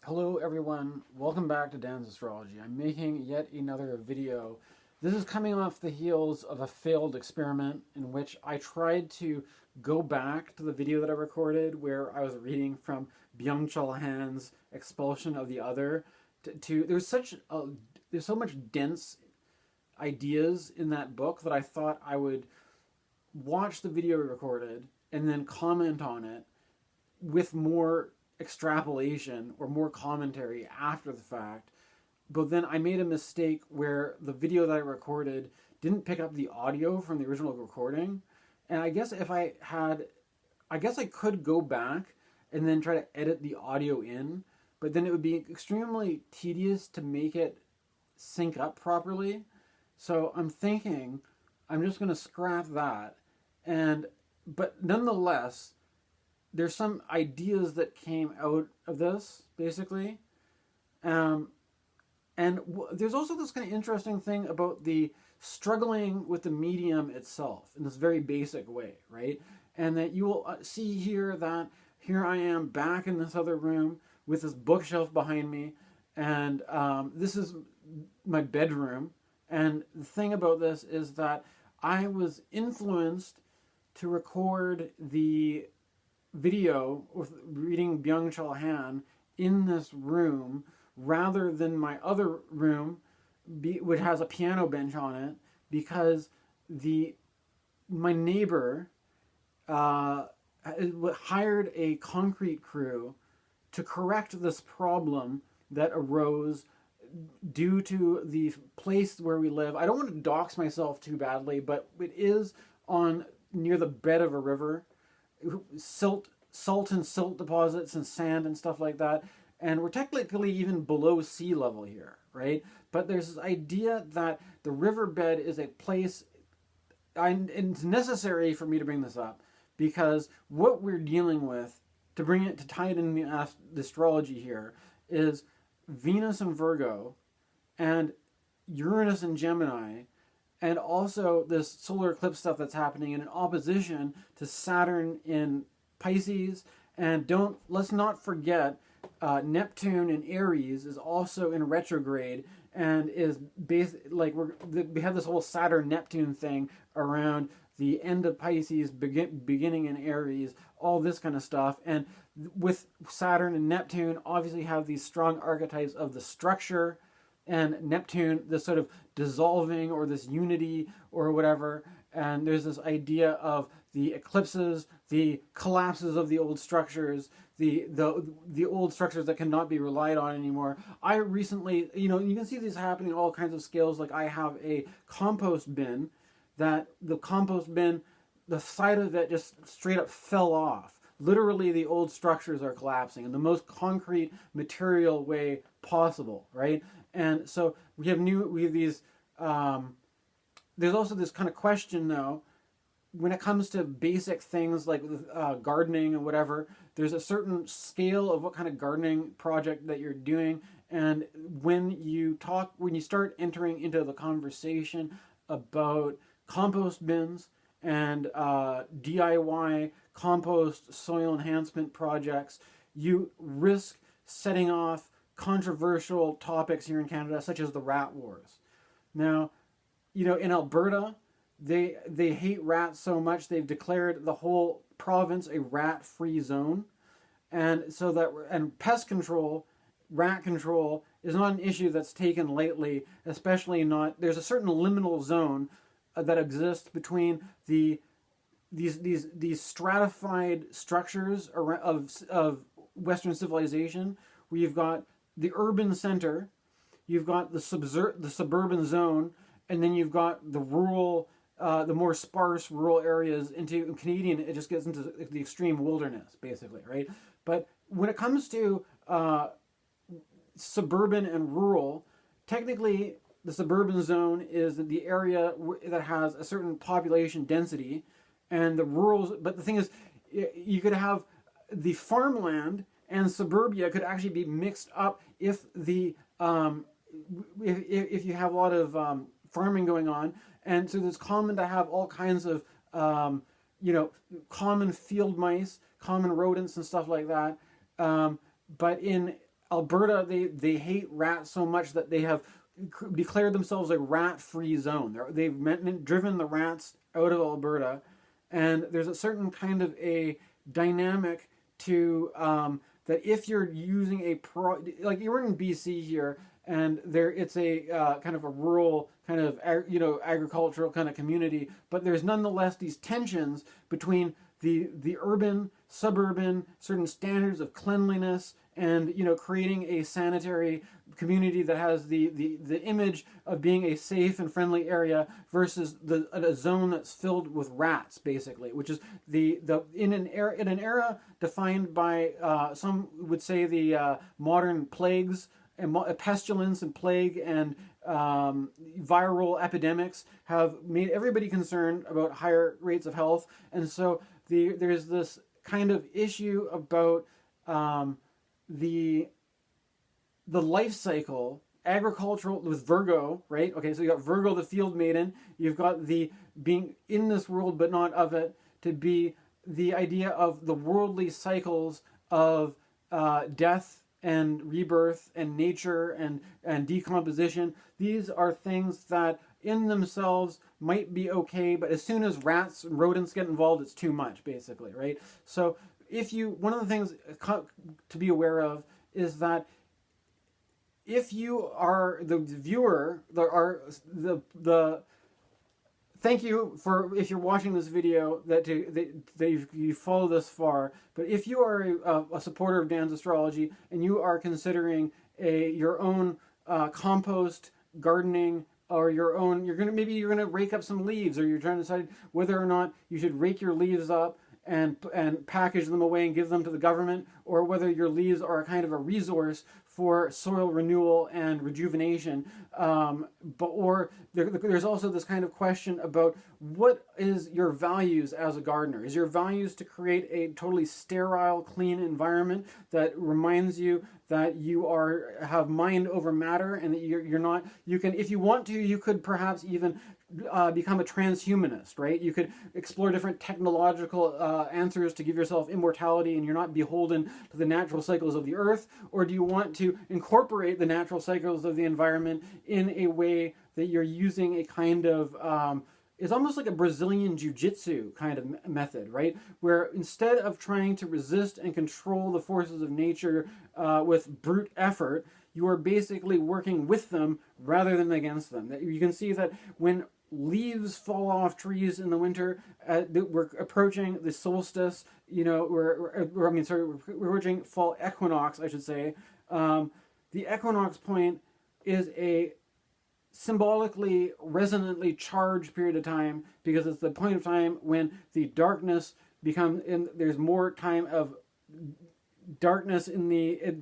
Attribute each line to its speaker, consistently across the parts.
Speaker 1: Hello everyone, welcome back to Dan's Astrology. I'm making yet another video. This is coming off the heels of a failed experiment in which I tried to go back to the video that I recorded where I was reading from Byung Expulsion of the Other. There's so much dense ideas in that book that I thought I would watch the video we recorded and then comment on it with more extrapolation or more commentary after the fact. But then I made a mistake where the video that I recorded didn't pick up the audio from the original recording. And I guess I could go back and then try to edit the audio in, but then it would be extremely tedious to make it sync up properly. So I'm thinking I'm just going to scrap that. But nonetheless, there's some ideas that came out of this, basically. There's also this kind of interesting thing about the struggling with the medium itself in this very basic way, right? And that you will see here that here I am back in this other room with this bookshelf behind me, and this is my bedroom. And the thing about this is that I was influenced to record the video with reading Byung in this room rather than my other room, which has a piano bench on it, because my neighbor hired a concrete crew to correct this problem that arose due to the place where we live. I don't want to dox myself too badly, but it is near the bed of a river. Salt and silt deposits and sand and stuff like that. And we're technically even below sea level here, right? But there's this idea that the riverbed is a place, and it's necessary for me to bring this up, because what we're dealing with, to tie it in the astrology here, is Venus and Virgo, and Uranus and Gemini, and also this solar eclipse stuff that's happening in opposition to Saturn in Pisces. And let's not forget Neptune in Aries is also in retrograde and is we have this whole Saturn-Neptune thing around the end of Pisces, beginning in Aries, all this kind of stuff. And with Saturn and Neptune, obviously have these strong archetypes of the structure, and Neptune, this sort of dissolving or this unity or whatever. And there's this idea of the eclipses, the collapses of the old structures, the old structures that cannot be relied on anymore. I recently, you can see these happening on all kinds of scales. Like I have a compost bin that the side of it just straight up fell off. Literally, the old structures are collapsing in the most concrete, material way possible, right? And so we have these. There's also this kind of question, though, when it comes to basic things like gardening and whatever. There's a certain scale of what kind of gardening project that you're doing, and when you start entering into the conversation about compost bins and DIY compost soil enhancement projects, you risk setting off controversial topics here in Canada, such as the rat wars. Now, in Alberta, they hate rats so much they've declared the whole province a rat-free zone, and pest control, rat control is not an issue that's taken lightly. Especially not, there's a certain liminal zone that exists between these stratified structures of Western civilization, where you've got the urban center, you've got the suburban zone, and then you've got the rural, the more sparse rural areas. Into Canadian, it just gets into the extreme wilderness, basically, right? But when it comes to suburban and rural, technically the suburban zone is the area that has a certain population density, and the rural. But the thing is, you could have the farmland and suburbia could actually be mixed up if you have a lot of farming going on, and so it's common to have all kinds of common field mice, common rodents, and stuff like that. But in Alberta, they hate rats so much that they have declared themselves a rat-free zone. They've driven the rats out of Alberta, and there's a certain kind of a dynamic to that if you're using like you're in BC here, and it's a kind of a rural kind of agricultural kind of community, but there's nonetheless these tensions between the urban, suburban, certain standards of cleanliness, and creating a sanitary community that has the image of being a safe and friendly area versus a zone that's filled with rats, basically, which is in an era defined by some would say the modern plagues and pestilence and plague and viral epidemics have made everybody concerned about higher rates of health, and so there's this kind of issue about the life cycle, agricultural with Virgo, right? Okay, so you got Virgo, the field maiden. You've got the being in this world but not of it, to be the idea of the worldly cycles of death and rebirth and nature and decomposition. These are things that in themselves might be okay, but as soon as rats and rodents get involved, it's too much, basically, right? So one of the things to be aware of is that if you are the viewer, thank you for, if you're watching this video, that you follow this far. But if you are a supporter of Dan's astrology and you are considering your own compost gardening, or your own, maybe you're gonna rake up some leaves, or you're trying to decide whether or not you should rake your leaves up and package them away and give them to the government, or whether your leaves are a kind of a resource for soil renewal and rejuvenation. There's also this kind of question about what is your values as a gardener? Is your values to create a totally sterile, clean environment that reminds you that you have mind over matter, and that you're not, you can, if you want to, you could perhaps even become a transhumanist, right? You could explore different technological answers to give yourself immortality, and you're not beholden to the natural cycles of the earth? Or do you want to incorporate the natural cycles of the environment in a way that you're using a kind of it's almost like a Brazilian jiu-jitsu kind of method, right? Where instead of trying to resist and control the forces of nature with brute effort, you are basically working with them rather than against them. You can see that when leaves fall off trees in the winter, we're approaching the solstice, we're approaching fall equinox, I should say. The equinox point is a symbolically, resonantly charged period of time, because it's the point of time when the darkness there's more time of darkness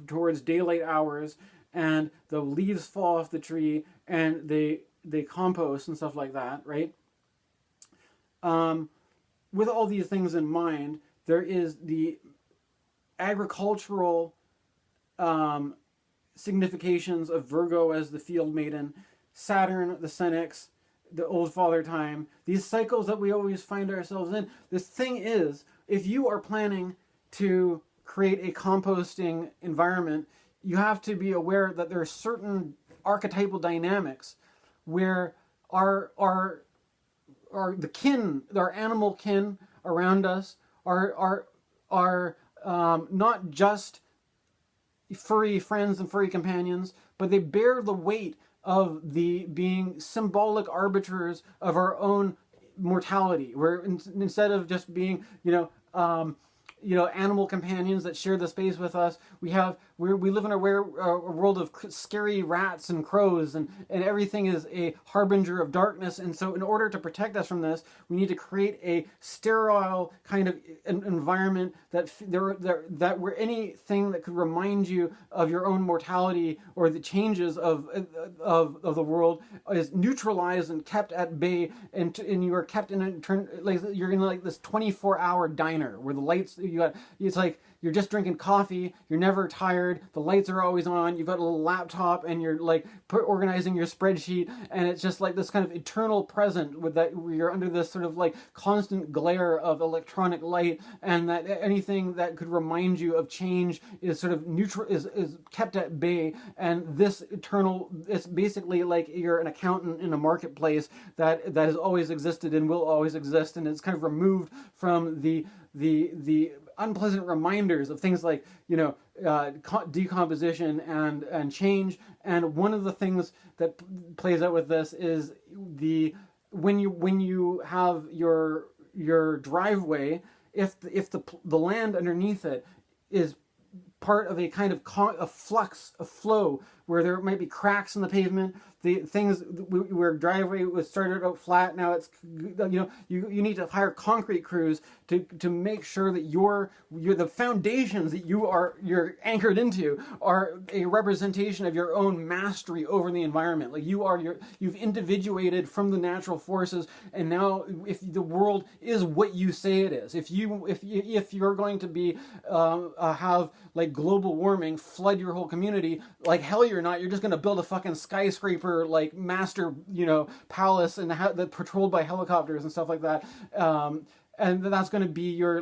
Speaker 1: towards daylight hours, and the leaves fall off the tree, and they compost and stuff like that, right? With all these things in mind, there is the agricultural significations of Virgo as the field maiden, Saturn, the Senex, the old father time, these cycles that we always find ourselves in. The thing is, if you are planning to create a composting environment, you have to be aware that there are certain archetypal dynamics where our animal kin around us are not just furry friends and furry companions, but they bear the weight of being symbolic arbiters of our own mortality. Where instead of just being, animal companions that share the space with us, we live in a world of scary rats and crows, and everything is a harbinger of darkness. And so in order to protect us from this, we need to create a sterile kind of environment that where anything that could remind you of your own mortality or the changes of the world is neutralized and kept at bay, and you are kept you're in like this 24-hour diner where the lights, it's like you're just drinking coffee, you're never tired, the lights are always on, you've got a little laptop, and you're like organizing your spreadsheet, and it's just like this kind of eternal present with that, where you're under this sort of like constant glare of electronic light, and that anything that could remind you of change is sort of neutral, is kept at bay. And this eternal, it's basically like you're an accountant in a marketplace that has always existed and will always exist, and it's kind of removed from the unpleasant reminders of things like, you know, decomposition and change. And one of the things that plays out with this is when you have your driveway, if the land underneath it is part of a kind of a flux, a flow, where there might be cracks in the pavement, the things where driveway was started out flat, now it's, you know, you need to hire concrete crews to make sure that the foundations that you're anchored into are a representation of your own mastery over the environment. Like you've individuated from the natural forces, and now if the world is what you say it is, if you're going to be have like global warming flood your whole community, like hell you're not. You're just going to build a fucking skyscraper like master, you know, palace and that patrolled by helicopters and stuff like that. And that's going to be your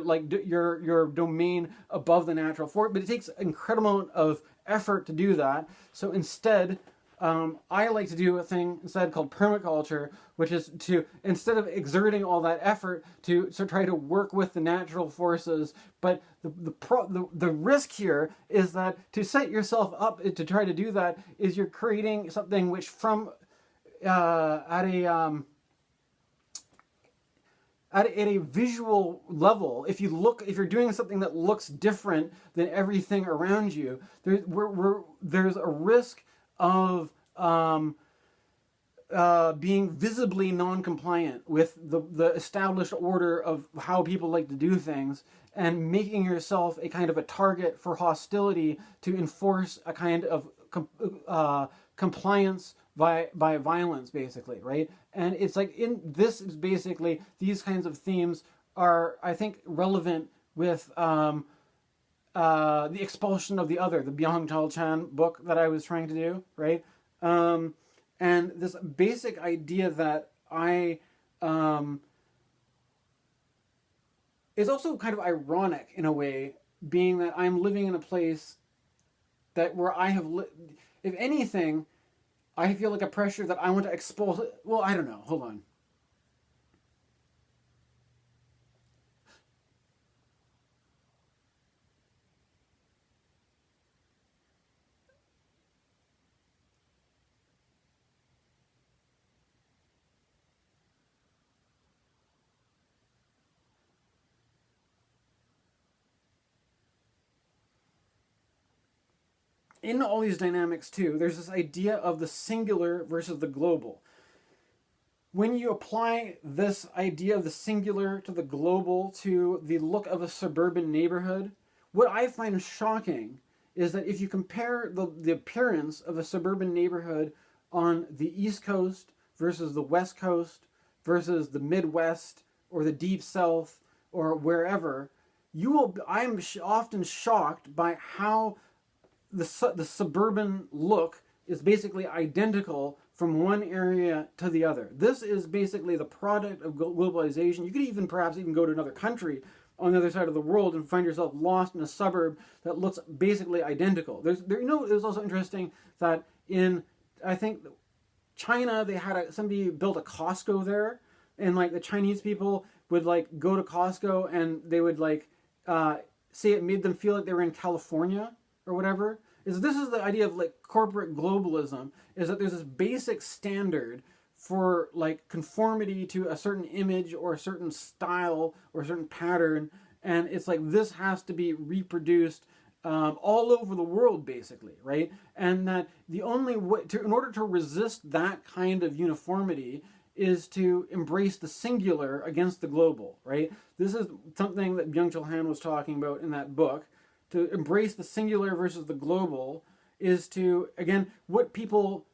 Speaker 1: domain above the natural force. But it takes an incredible amount of effort to do that. So instead, I like to do a thing instead called permaculture, which is to, instead of exerting all that effort to try to work with the natural forces. But the risk here is that to set yourself up to try to do that is you're creating something which from at a visual level, if you're doing something that looks different than everything around you, there's a risk of being visibly non-compliant with the established order of how people like to do things, and making yourself a kind of a target for hostility to enforce a kind of compliance by violence, basically, right? And it's like this is basically, these kinds of themes are, I think, relevant with the Expulsion of the Other, the Byung Chan book that I was trying to do, right? And this basic idea that is also kind of ironic in a way, being that I'm living in a place where I have, if anything, I feel like a pressure that I want to expulse. Well, I don't know. Hold on. In all these dynamics too, there's this idea of the singular versus the global. When you apply this idea of the singular to the global to the look of a suburban neighborhood, what I find shocking is that if you compare the appearance of a suburban neighborhood on the East Coast versus the West Coast versus the Midwest or the Deep South or wherever, I'm often shocked by how the suburban look is basically identical from one area to the other. This is basically the product of globalization. You could perhaps go to another country on the other side of the world and find yourself lost in a suburb that looks basically identical. It was also interesting that in, I think, China, they had somebody built a Costco there, and like the Chinese people would like go to Costco and they would like say it made them feel like they were in California or whatever. This is the idea of like corporate globalism, is that there's this basic standard for like conformity to a certain image or a certain style or a certain pattern, and it's like this has to be reproduced all over the world, basically, right? And that the only way in order to resist that kind of uniformity is to embrace the singular against the global, right? This is something that Byung-Chul was talking about in that book. To embrace the singular versus the global is to, again, what people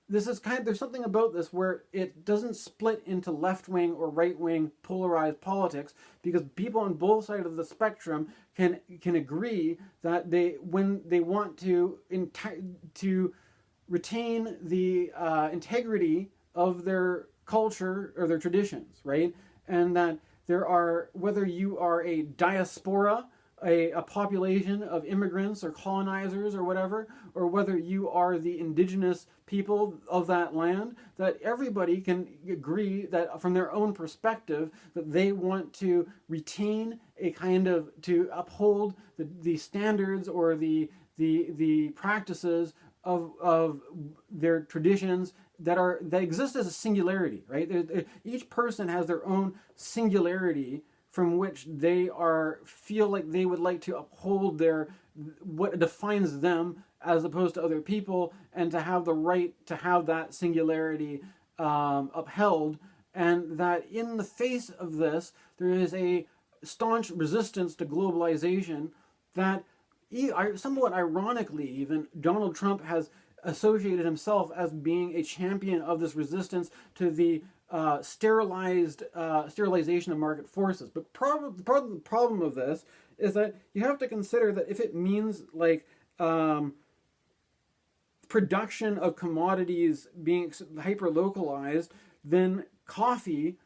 Speaker 1: this is there's something about this where it doesn't split into left-wing or right-wing polarized politics, because people on both sides of the spectrum can agree that when they want to retain the integrity of their culture or their traditions, right? And that there are, whether you are a diaspora, a population of immigrants or colonizers or whatever, or whether you are the indigenous people of that land, that everybody can agree that from their own perspective that they want to retain a to uphold the standards or the practices of their traditions that exist as a singularity, right? Each person has their own singularity from which they feel like they would like to uphold what defines them as opposed to other people, and to have the right to have that singularity upheld. And that in the face of this, there is a staunch resistance to globalization that, somewhat ironically even, Donald Trump has associated himself as being a champion of this resistance to the sterilization of market forces. But the problem of this is that you have to consider that if it means production of commodities being hyper localized, then coffee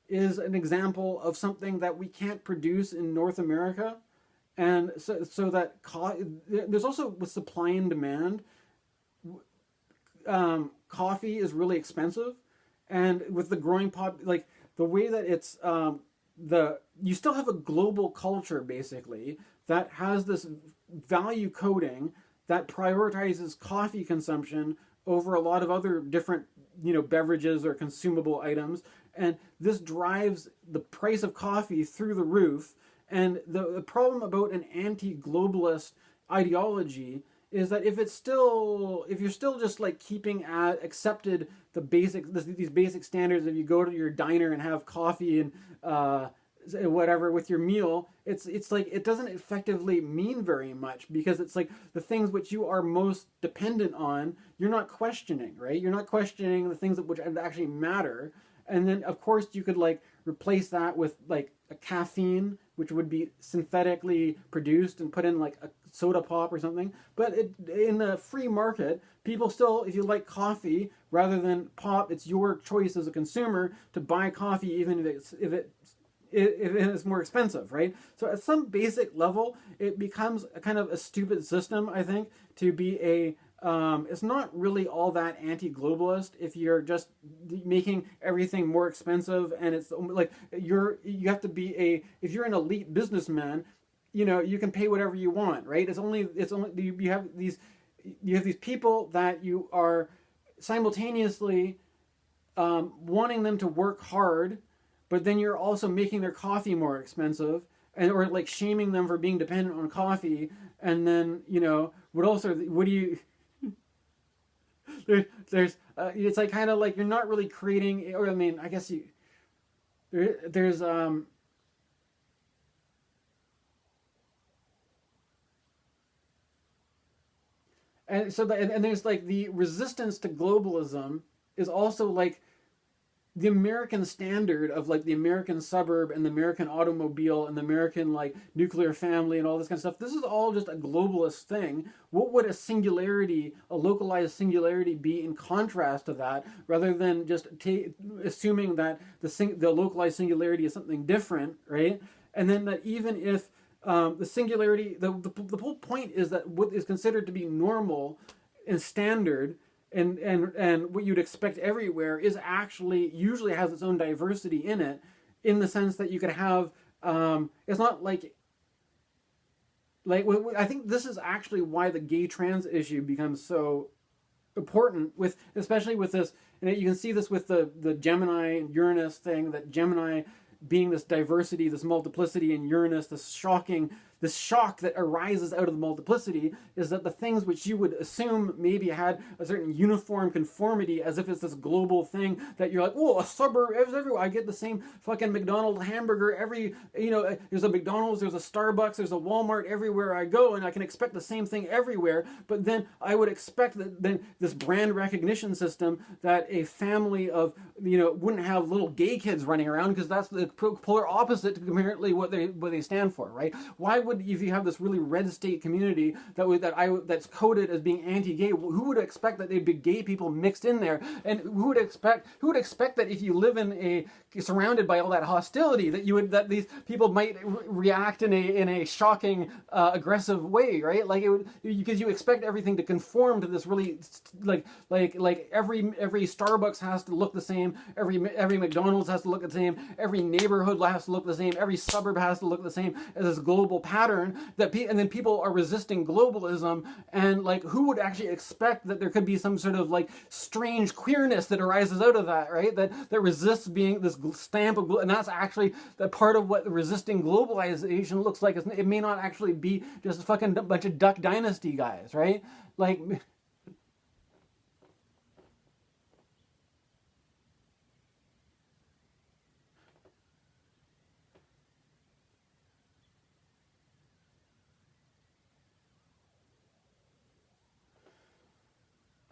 Speaker 1: is an example of something that we can't produce in North America. And so that there's also, with supply and demand, coffee is really expensive. And with the growing the way that it's you still have a global culture basically that has this value coding that prioritizes coffee consumption over a lot of other different beverages or consumable items, and this drives the price of coffee through the roof. And the problem about an anti-globalist ideology is that if you're still just keeping accepted these basic standards, if you go to your diner and have coffee and whatever with your meal, it's like it doesn't effectively mean very much, because it's like the things which you are most dependent on, you're not questioning, right? You're not questioning the things which actually matter. And then of course you could replace that with a caffeine, which would be synthetically produced and put in a soda pop or something. But in the free market, people still, if you like coffee rather than pop, it's your choice as a consumer to buy coffee, even if it is more expensive, right? So at some basic level, it becomes a kind of a stupid system, I think, to be it's not really all that anti-globalist if you're just making everything more expensive, and it's you have to be if you're an elite businessman, you can pay whatever you want, right? It's only you have these people that you are simultaneously wanting them to work hard, but then you're also making their coffee more expensive, or shaming them for being dependent on coffee. And then what do you there's it's kind of you're not really creating, or I mean, I guess there's and so and there's the resistance to globalism is also the American standard of the American suburb and the American automobile and the American nuclear family and all this kind of stuff. This is all just a globalist thing. What would a localized singularity be in contrast to that, rather than just assuming that the localized singularity is something different, right? And then that even if the singularity, the whole point is that what is considered to be normal and standard and what you'd expect everywhere is actually usually has its own diversity in it, in the sense that you could have it's not I think this is actually why the gay trans issue becomes so important, especially with this, and you can see this with the Gemini and Uranus thing, that Gemini being this diversity, this multiplicity, and Uranus, this shocking this shock that arises out of the multiplicity is that the things which you would assume maybe had a certain uniform conformity, as if it's this global thing that you're like, oh, a suburb everywhere. I get the same fucking McDonald's hamburger every, there's a McDonald's, there's a Starbucks, there's a Walmart everywhere I go, and I can expect the same thing everywhere. But then I would expect that then this brand recognition system that a family of, wouldn't have little gay kids running around, because that's the polar opposite to apparently what they stand for, right? Why would, if you have this really red state community that's coded as being anti-gay, who would expect that there'd be gay people mixed in there? And who would expect that if you live surrounded by all that hostility, that these people might react in a shocking, aggressive way, right? Like because you expect everything to conform to this really like every Starbucks has to look the same, every McDonald's has to look the same, every neighborhood has to look the same, every suburb has to look the same as this global pattern and then people are resisting globalism, and like who would actually expect that there could be some sort of like strange queerness that arises out of that, right? That resists being this stamp of, and that's actually the part of what resisting globalization looks like. It may not actually be just a fucking bunch of Duck Dynasty guys, right? Like.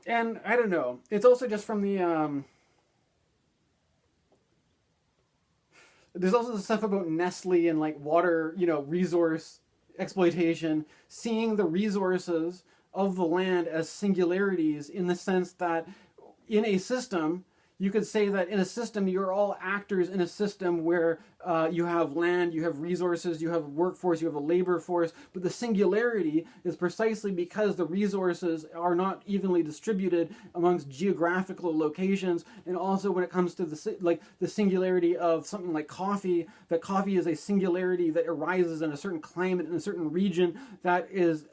Speaker 1: And I don't know. It's also just from the there's also the stuff about Nestle and like water, resource exploitation, seeing the resources of the land as singularities, in the sense that in a system, you could say that in a system, you're all actors in a system where you have land, you have resources, you have a workforce, you have a labor force, but the singularity is precisely because the resources are not evenly distributed amongst geographical locations, and also when it comes to the singularity of something like coffee, that coffee is a singularity that arises in a certain climate, in a certain region, that is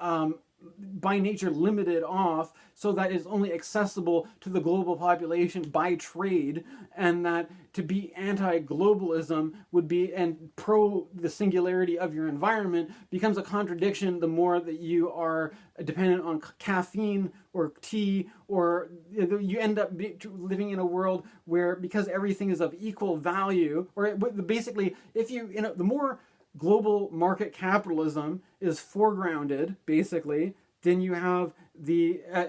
Speaker 1: by nature limited off, so that is only accessible to the global population by trade, and that to be anti-globalism would be, and pro the singularity of your environment, becomes a contradiction the more that you are dependent on caffeine or tea, or you end up living in a world where, because everything is of equal value, or basically, the more global market capitalism is foregrounded, basically, then you have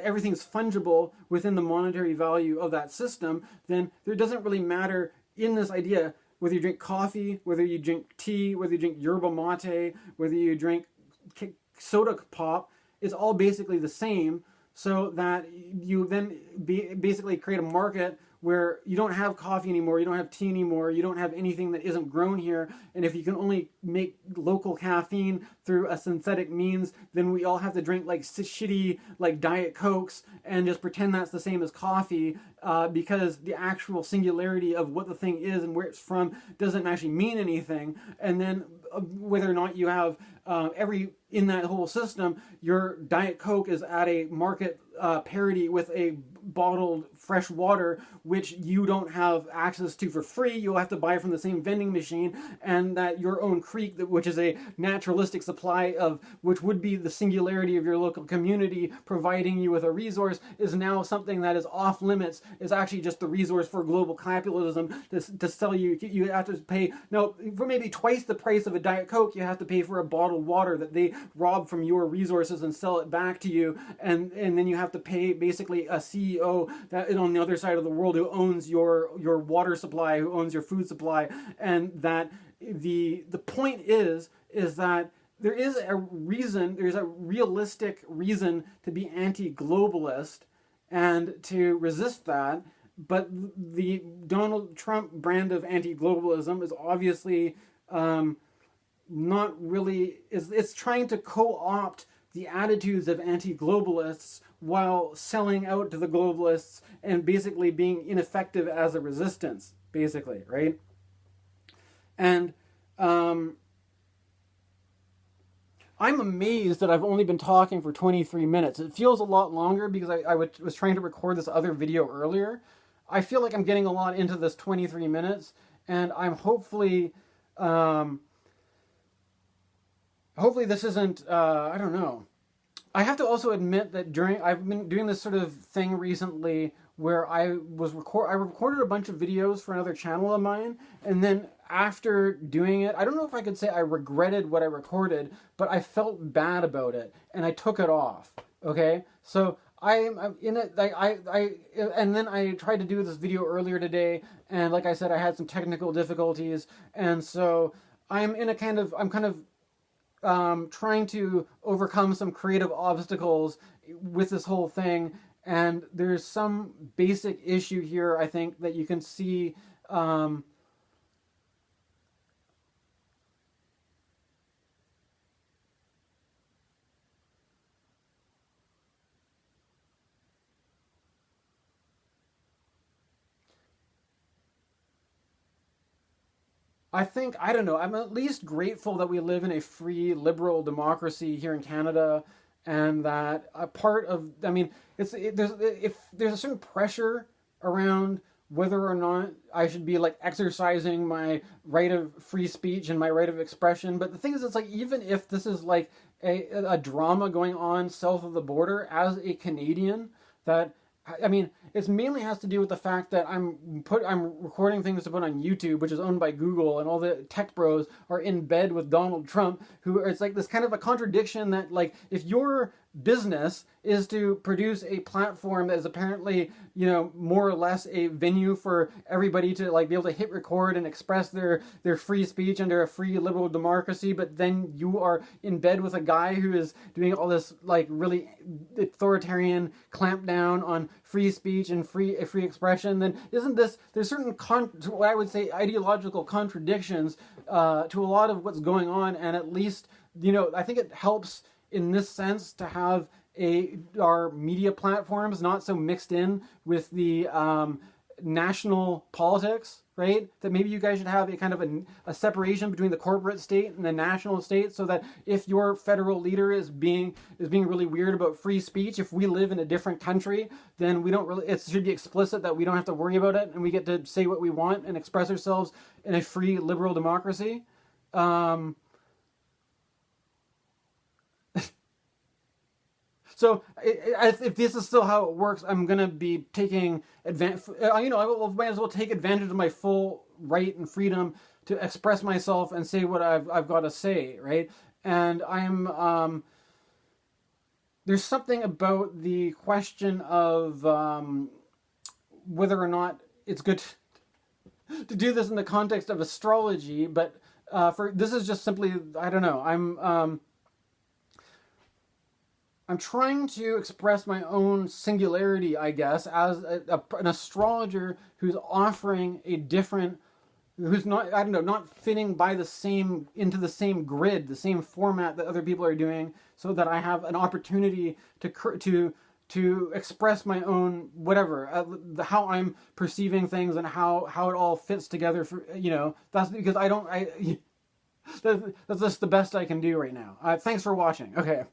Speaker 1: everything's fungible within the monetary value of that system. Then there doesn't really matter in this idea whether you drink coffee, whether you drink tea, whether you drink yerba mate, whether you drink soda pop. It's all basically the same, so that you then basically create a market where you don't have coffee anymore, you don't have tea anymore, you don't have anything that isn't grown here, and if you can only make local caffeine through a synthetic means, then we all have to drink like shitty like Diet Cokes and just pretend that's the same as coffee, because the actual singularity of what the thing is and where it's from doesn't actually mean anything. And then whether or not you have in that whole system, your Diet Coke is at a market parity with a bottled fresh water, which you don't have access to for free. You'll have to buy from the same vending machine, and that your own creek, which is a naturalistic supply of, which would be the singularity of your local community, providing you with a resource, is now something that is off limits, is actually just the resource for global capitalism to sell you. You have to pay, no, for maybe twice the price of a Diet Coke, you have to pay for a bottled water that they rob from your resources and sell it back to you, and then you have to pay basically a CEO that is on the other side of the world who owns your water supply, who owns your food supply. And that the point is that there is a reason, there's a realistic reason to be anti-globalist and to resist that, but the Donald Trump brand of anti-globalism is obviously not really, it's trying to co-opt the attitudes of anti-globalists while selling out to the globalists and basically being ineffective as a resistance, basically, right? And I'm amazed that I've only been talking for 23 minutes. It feels a lot longer because I was trying to record this other video earlier. I feel like I'm getting a lot into this 23 minutes, and I'm hopefully hopefully this isn't, I don't know. I have to also admit that I've been doing this sort of thing recently where I recorded a bunch of videos for another channel of mine, and then after doing it, I don't know if I could say I regretted what I recorded, but I felt bad about it and I took it off. Okay, so I'm in it. And then I tried to do this video earlier today, and like I said, I had some technical difficulties, and so I'm kind of trying to overcome some creative obstacles with this whole thing. And there's some basic issue here, I think, that you can see. I think, I don't know, I'm at least grateful that we live in a free liberal democracy here in Canada, and that a part of, I mean, if there's a certain pressure around whether or not I should be like exercising my right of free speech and my right of expression. But the thing is, it's like, even if this is like a drama going on south of the border, as a Canadian, that, I mean, it mainly has to do with the fact that I'm recording things to put on YouTube, which is owned by Google, and all the tech bros are in bed with Donald Trump, who, it's like this kind of a contradiction that, like, if your business is to produce a platform that is apparently, you know, more or less a venue for everybody to like be able to hit record and express their free speech under a free liberal democracy, but then you are in bed with a guy who is doing all this like really authoritarian clampdown on free speech and free expression, then isn't this, there's certain what I would say ideological contradictions to a lot of what's going on. And at least, you know, I think it helps in this sense to have our media platforms not so mixed in with the national politics, right? That maybe you guys should have a kind of a separation between the corporate state and the national state, so that if your federal leader is being really weird about free speech, if we live in a different country, then we don't really, it should be explicit that we don't have to worry about it, and we get to say what we want and express ourselves in a free liberal democracy. So if this is still how it works, I'm gonna be taking advantage. You know, might as well take advantage of my full right and freedom to express myself and say what I've got to say, right? And there's something about the question of whether or not it's good to do this in the context of astrology, but this is just simply, I don't know. I'm trying to express my own singularity, I guess, as an astrologer who's offering a different, who's not, I don't know, not fitting by into the same grid, the same format that other people are doing, so that I have an opportunity to express my own whatever, how I'm perceiving things and how it all fits together. For, you know, that's because that's just the best I can do right now. Thanks for watching. Okay.